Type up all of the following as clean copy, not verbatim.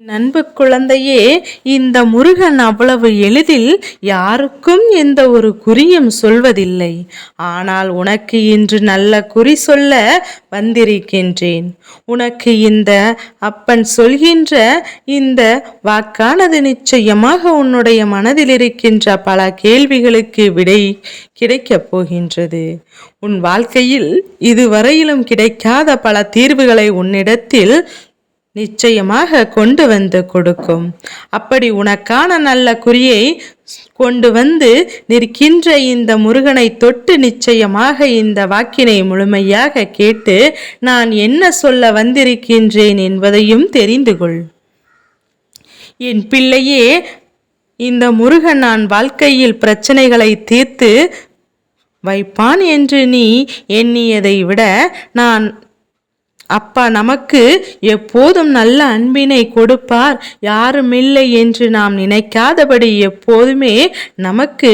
நண்பு குழந்தையே, இந்த முருகன் அவ்வளவு எளிதில் யாருக்கும் எந்த ஒரு குறியும் சொல்வதில்லை. ஆனால் உனக்கு இன்று நல்ல குறி சொல்ல வந்திருக்கின்றேன். உனக்கு இந்த அப்பன் சொல்கின்ற இந்த வாக்கானது நிச்சயமாக உன்னுடைய மனதில் இருக்கின்ற பல கேள்விகளுக்கு விடை கிடைக்கப் போகின்றது. உன் வாழ்க்கையில் இதுவரையிலும் கிடைக்காத பல தீர்வுகளை உன்னிடத்தில் நிச்சயமாக கொண்டு வந்து கொடுக்கும். அப்படி உனக்கான நல்ல குறியை கொண்டு வந்து நிற்கின்ற இந்த முருகனை தொட்டு நிச்சயமாக இந்த வாக்கினை முழுமையாக கேட்டு நான் என்ன சொல்ல வந்திருக்கின்றேன் என்பதையும் தெரிந்து கொள். என் பிள்ளையே, இந்த முருகன் நான் வாழ்க்கையில் பிரச்சனைகளை தீர்த்து வைப்பான் என்று நீ எண்ணியதை விட நான் அப்பா நமக்கு எப்போதும் நல்ல அன்பினை கொடுப்பார், யாருமில்லை என்று நாம் நினைக்காதபடி எப்போதுமே நமக்கு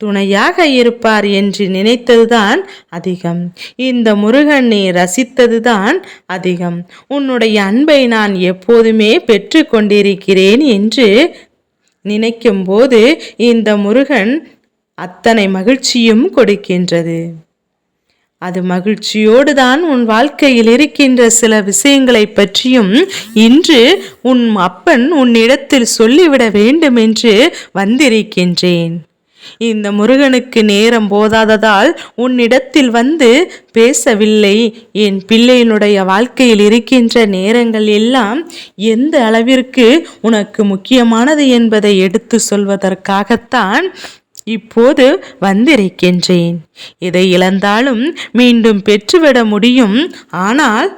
துணையாக இருப்பார் என்று நினைத்ததுதான் அதிகம். இந்த முருகன் நீ ரசித்ததுதான் அதிகம். உன்னுடைய அன்பை நான் எப்போதுமே பெற்று கொண்டிருக்கிறேன் என்று நினைக்கும் போது இந்த முருகன் அத்தனை மகிழ்ச்சியும் கொடுக்கின்றது. அது மகிழ்ச்சியோடு தான் உன் வாழ்க்கையில் இருக்கின்ற சில விஷயங்களை பற்றியும் இன்று உன் அப்பன் உன்னிடத்தில் சொல்லிவிட வேண்டும் என்று வந்திருக்கின்றேன். இந்த முருகனுக்கு நேரம் போதாததால் உன்னிடத்தில் வந்து பேசவில்லை. என் பிள்ளையினுடைய வாழ்க்கையில் இருக்கின்ற நேரங்கள் எல்லாம் எந்த அளவிற்கு உனக்கு முக்கியமானது என்பதை எடுத்து சொல்வதற்காகத்தான் இப்போது வந்திருக்கின்றேன். இதை இழந்தாலும் மீண்டும் பெற்றுவிட முடியும். ஆனால்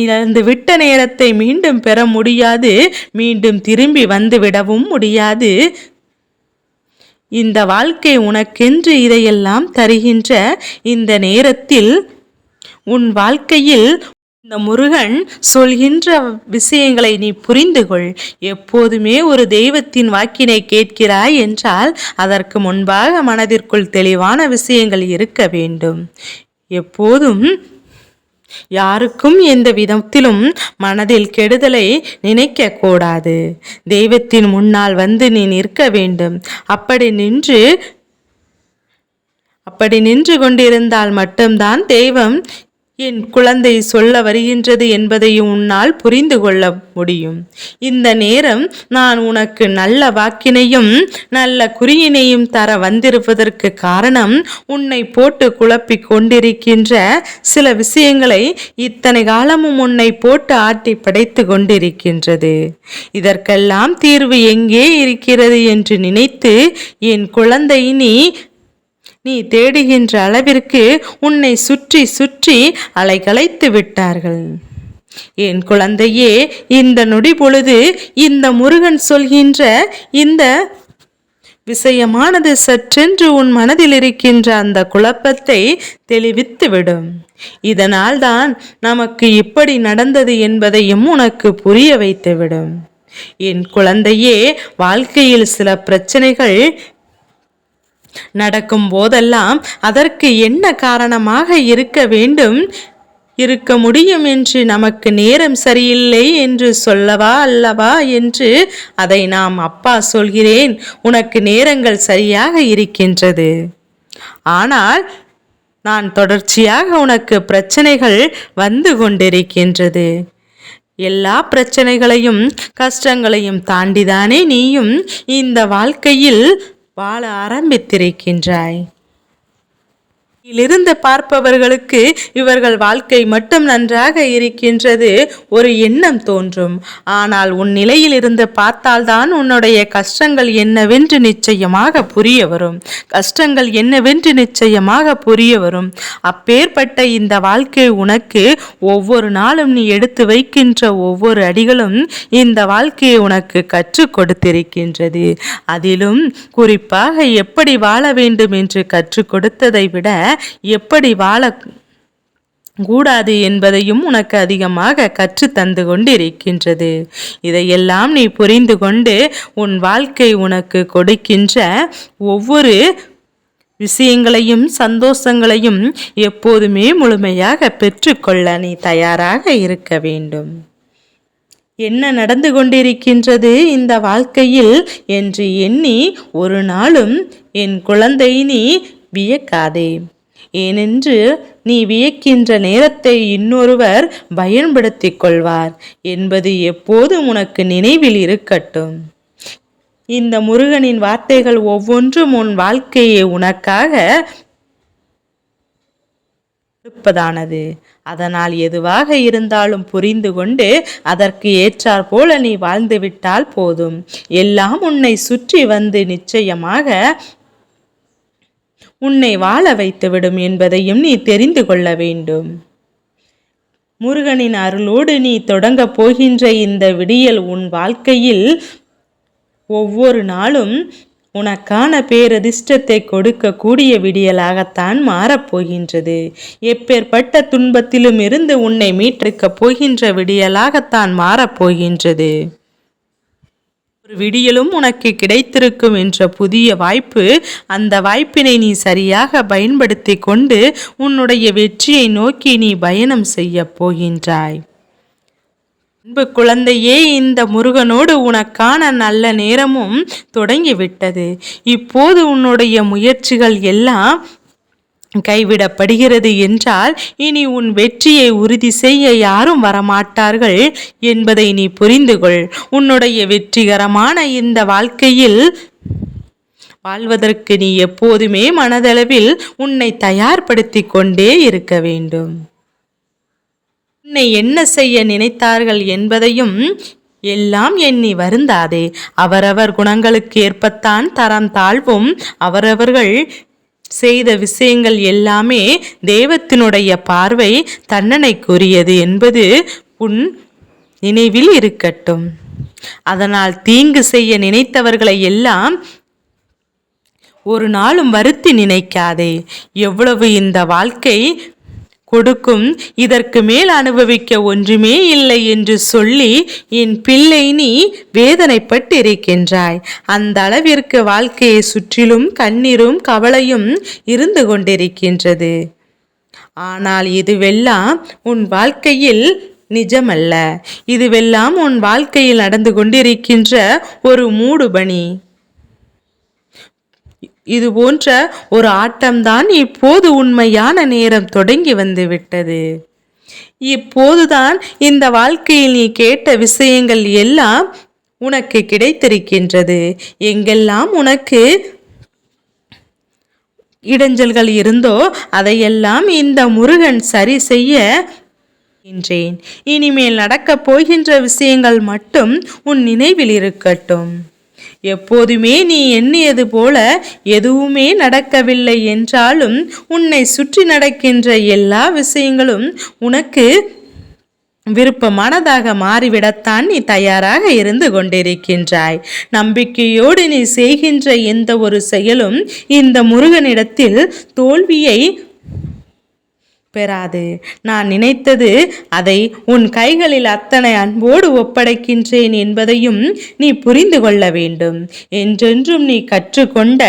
இழந்து விட்ட நேரத்தை மீண்டும் பெற முடியாது, மீண்டும் திரும்பி வந்துவிடவும் முடியாது. இந்த வாழ்க்கை உனக்கென்று இதையெல்லாம் தருகின்ற இந்த நேரத்தில் உன் வாழ்க்கையில் இந்த முருகன் சொல்கின்ற விஷயங்களை நீ புரிந்து கொள். எப்போதுமே ஒரு தெய்வத்தின் வாக்கினை கேட்கிறாய் என்றால் அதற்கு முன்பாக மனதிற்குள் தெளிவான விஷயங்கள் இருக்க வேண்டும். எப்போதும் யாருக்கும் எந்த விதத்திலும் மனதில் கெடுதலை நினைக்க கூடாது. தெய்வத்தின் முன்னால் வந்து நீ நிற்க வேண்டும். அப்படி நின்று கொண்டிருந்தால் மட்டும்தான் தெய்வம் என் குழந்தை சொல்ல வருகின்றது என்பதையும் உன்னால் புரிந்து கொள்ள முடியும். இந்த நேரம் நான் உனக்கு நல்ல வாக்கினையும் நல்ல குறியினையும் தர வந்திருப்பதற்கு காரணம் உன்னை போட்டு குழப்பிக் கொண்டிருக்கின்ற சில விஷயங்களை இத்தனை காலமும் உன்னை போட்டு ஆட்டி படைத்து கொண்டிருக்கின்றது. இதற்கெல்லாம் தீர்வு எங்கே இருக்கிறது என்று நினைத்து என் குழந்தை நீ தேடுகின்ற அளவிற்கு உன்னை சுற்றி சுற்றி அலைகளைத்து விட்டார்கள். என் குழந்தையே, இந்த நொடி பொழுது இந்த முருகன் சொல்கின்ற இந்த விஷயமானது சற்றென்று உன் மனதில் இருக்கின்ற அந்த குழப்பத்தை தெளிவித்து விடும். இதனால் தான் நமக்கு இப்படி நடந்தது என்பதையும் உனக்கு புரிய வைத்துவிடும். என் குழந்தையே, வாழ்க்கையில் சில பிரச்சனைகள் நடக்கும் போதெல்லாம் அதற்கு என்ன காரணமாக இருக்க முடியும் என்று நமக்கு நேரம் சரியில்லை என்று சொல்லவா அல்லவா என்று அதை நாம் அப்பா சொல்கிறேன். உனக்கு நேரங்கள் சரியாக இருக்கின்றது. ஆனால் நான் தொடர்ச்சியாக உனக்கு பிரச்சனைகள் வந்து கொண்டிருக்கின்றது. எல்லா பிரச்சனைகளையும் கஷ்டங்களையும் தாண்டிதானே நீயும் இந்த வாழ்க்கையில் வாழ ஆரம்பித்திருக்கின்றாய். இதிலிருந்து பார்ப்பவர்களுக்கு இவர்கள் வாழ்க்கை மட்டும் நன்றாக இருக்கின்றது ஒரு எண்ணம் தோன்றும். ஆனால் உன் நிலையில் இருந்து பார்த்தால்தான் உன்னுடைய கஷ்டங்கள் என்னவென்று நிச்சயமாக புரிய வரும். கஷ்டங்கள் என்னவென்று நிச்சயமாக புரிய வரும். அப்பேற்பட்ட இந்த வாழ்க்கை உனக்கு ஒவ்வொரு நாளும் நீ எடுத்து வைக்கின்ற ஒவ்வொரு அடிகளும் இந்த வாழ்க்கையை உனக்கு கற்றுக் கொடுத்திருக்கின்றது. அதிலும் குறிப்பாக எப்படி வாழ வேண்டும் என்று கற்றுக் கொடுத்ததை விட எப்படி வாழ கூடாது என்பதையும் உனக்கு அதிகமாக கற்று தந்து கொண்டிருக்கின்றது. இதையெல்லாம் நீ புரிந்து கொண்டு உன் வாழ்க்கை உனக்கு கொடுக்கின்ற ஒவ்வொரு விஷயங்களையும் சந்தோஷங்களையும் எப்போதுமே முழுமையாக பெற்றுக்கொள்ள நீ தயாராக இருக்க வேண்டும். என்ன நடந்து கொண்டிருக்கின்றது இந்த வாழ்க்கையில் என்று எண்ணி ஒரு நாளும் என் குழந்தை நீ வியக்காதே. ஏனென்று நீ வியக்கின்ற நேரத்தை இன்னொருவர் பயன்படுத்திக் கொள்வார் என்பது எப்போதும் உனக்கு நினைவில் இருக்கட்டும். இந்த முருகனின் வார்த்தைகள் ஒவ்வொன்றும் உன் வாழ்க்கையை உனக்காக இருப்பதானது. அதனால் எதுவாக இருந்தாலும் புரிந்து கொண்டு அதற்கு ஏற்றாற் போல நீ வாழ்ந்துவிட்டால் போதும். எல்லாம் உன்னை சுற்றி வந்து நிச்சயமாக உன்னை வாழ வைத்துவிடும் என்பதையும் நீ தெரிந்து கொள்ள வேண்டும். முருகனின் அருளோடு நீ தொடங்கப் போகின்ற இந்த விடியல் உன் வாழ்க்கையில் ஒவ்வொரு நாளும் உனக்கான பேரதிர்ஷ்டத்தை கொடுக்கக்கூடிய விடியலாகத்தான் மாறப்போகின்றது. எப்பேற்பட்ட துன்பத்திலும் இருந்து உன்னை மீட்டெடுக்கப் போகின்ற விடியலாகத்தான் மாறப்போகின்றது. ஒரு விடியலும் உனக்கு கிடைத்திருக்கும் என்ற புதிய வாய்ப்பு, அந்த வாய்ப்பினை நீ சரியாக பயன்படுத்தி கொண்டு உன்னுடைய வெற்றியை நோக்கி நீ பயணம் செய்ய போகின்றாய். அன்பு குழந்தையே, இந்த முருகனோடு உனக்கான நல்ல நேரமும் தொடங்கிவிட்டது. இப்போது உன்னுடைய முயற்சிகள் எல்லாம் கைவிடப்படுகிறது என்றால் இனி உன் வெற்றியை உறுதி செய்ய யாரும் வரமாட்டார்கள் என்பதை நீ புரிந்து கொள். உன்னுடைய வெற்றிகரமான இந்த வாழ்க்கையில் வாழ்வதற்கு நீ எப்போதுமே மனதளவில் உன்னை தயார்படுத்தி கொண்டே இருக்க வேண்டும். உன்னை என்ன செய்ய நினைத்தார்கள் என்பதையும் எல்லாம் எண்ணி வருந்தாதே. அவரவர் குணங்களுக்கு ஏற்பத்தான் தரம் தாழ்வும். அவரவர்கள் செய்த விஷயங்கள் எல்லாமே தெய்வத்தினுடைய பார்வை தண்டனைக்குரியது என்பது உன் நினைவில் இருக்கட்டும். அதனால் தீங்கு செய்ய நினைத்தவர்களை எல்லாம் ஒரு நாளும் வருத்தி நினைக்காதே. எவ்வளவு இந்த வாழ்க்கை கொடுக்கும், இதற்கு மேல் அனுபவிக்க ஒன்றுமே இல்லை என்று சொல்லி என் பிள்ளை நீ வேதனைப்பட்டிருக்கின்றாய். அந்த அளவிற்கு வாழ்க்கையை சுற்றிலும் கண்ணீரும் கவலையும் இருந்து கொண்டிருக்கின்றது. ஆனால் இதுவெல்லாம் உன் வாழ்க்கையில் நிஜமல்ல. இதுவெல்லாம் உன் வாழ்க்கையில் நடந்து கொண்டிருக்கின்ற ஒரு மூடுபனி. இது போன்ற ஒரு ஆட்டம்தான் இப்போது உண்மையான நேரம் தொடங்கி வந்து விட்டது. இப்போதுதான் இந்த வாழ்க்கையில் நீ கேட்ட விஷயங்கள் எல்லாம் உனக்கு கிடைத்திருக்கின்றது. எங்கெல்லாம் உனக்கு இடைஞ்சல்கள் இருந்தோ அதையெல்லாம் இந்த முருகன் சரி செய்ய என்றேன். இனிமேல் நடக்கப் போகின்ற விஷயங்கள் மட்டும் உன் நினைவில் இருக்கட்டும். எப்போதுமே நீ எண்ணியது போல எதுவுமே நடக்கவில்லை என்றாலும் உன்னை சுற்றி நடக்கின்ற எல்லா விஷயங்களும் உனக்கு விருப்பமானதாக மாறிவிடத்தான் நீ தயாராக இருந்து கொண்டிருக்கின்றாய். நம்பிக்கையோடு நீ செய்கின்ற எந்த ஒரு செயலும் இந்த முருகனிடத்தில் தோல்வியை பெறாது. நான் நினைத்தது அதை உன் கைகளில் அத்தனை அன்போடு ஒப்படைக்கின்றேன் என்பதையும் நீ புரிந்து கொள்ள வேண்டும். என்றென்றும் நீ கற்றுக்கொண்ட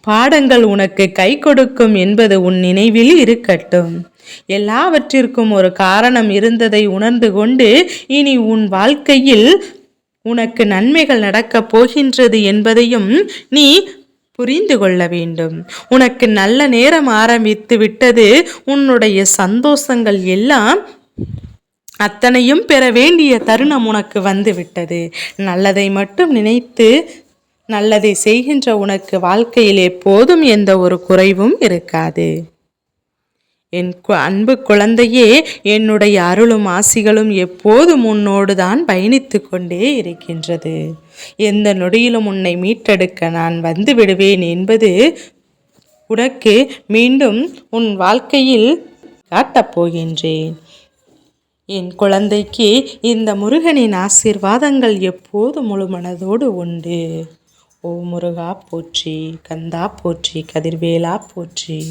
பாடங்கள் உனக்கு கை கொடுக்கும் என்பது உன் நினைவில் இருக்கட்டும். எல்லாவற்றிற்கும் ஒரு காரணம் இருந்ததை உணர்ந்து கொண்டு இனி உன் வாழ்க்கையில் உனக்கு நன்மைகள் நடக்கப் போகின்றது என்பதையும் நீ புரிந்து கொள்ள வேண்டும். உனக்கு நல்ல நேரம் ஆரம்பித்து விட்டது. உன்னுடைய சந்தோஷங்கள் எல்லாம் அத்தனையும் பெற வேண்டிய தருணம் உனக்கு வந்து விட்டது. நல்லதை மட்டும் நினைத்து நல்லதை செய்கின்ற உனக்கு வாழ்க்கையில் எப்போதும் எந்த ஒரு குறைவும் இருக்காது. என் அன்பு குழந்தையே, என்னுடைய அருளும் ஆசிகளும் எப்போதும் உன்னோடு தான் பயணித்து கொண்டே இருக்கின்றது. எந்த நொடியிலும் உன்னை மீட்டெடுக்க நான் வந்து விடுவேன் என்பது உனக்கு மீண்டும் உன் வாழ்க்கையில் காட்டப் போகின்றேன். என் குழந்தைக்கு இந்த முருகனின் ஆசீர்வாதங்கள் எப்போது முழு மனதோடு உண்டு. ஓ முருகா போற்றி, கந்தா போற்றி, கதிர்வேலா போற்றி.